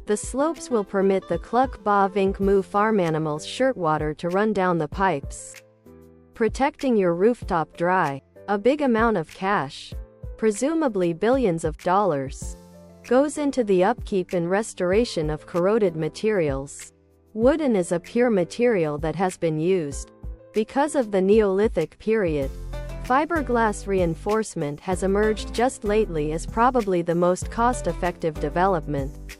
The slopes will permit the Cluck Baaa Vink Moo farm animals' shirtwater to run down the pipes, protecting your rooftop dry. A big amount of cash, presumably billions of dollars, goes into the upkeep and restoration of corroded materials. Wooden is a pure material that has been used because of the Neolithic period. Fiberglass reinforcement has emerged just lately as probably the most cost-effective development.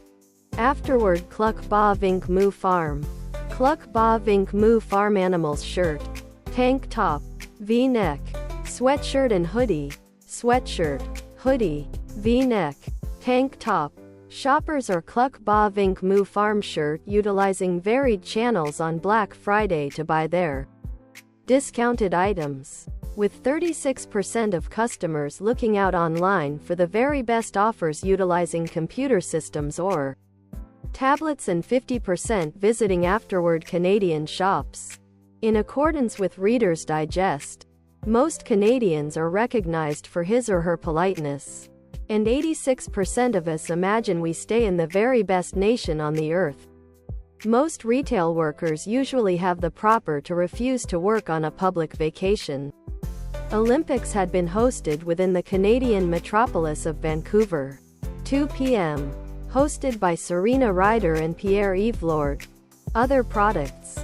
Afterward, Cluck Baaa Vink Moo Farm. Cluck Baaa Vink Moo Farm animals shirt, tank top, V-neck, sweatshirt and hoodie, sweatshirt, hoodie, V-neck, tank top. Shoppers or Cluck Baaa Vink Moo Farm shirt utilizing varied channels on Black Friday to buy their discounted items, with 36% of customers looking out online for the very best offers utilizing computer systems or tablets and 50% visiting afterward Canadian shops. In accordance with Reader's Digest, most Canadians are recognized for his or her politeness, and 86% of us imagine we stay in the very best nation on the earth. Most retail workers usually have the proper to refuse to work on a public vacation. Olympics had been hosted within the Canadian metropolis of Vancouver. 2 p.m. Hosted by Serena Ryder and Pierre-Yves Lord. Other products.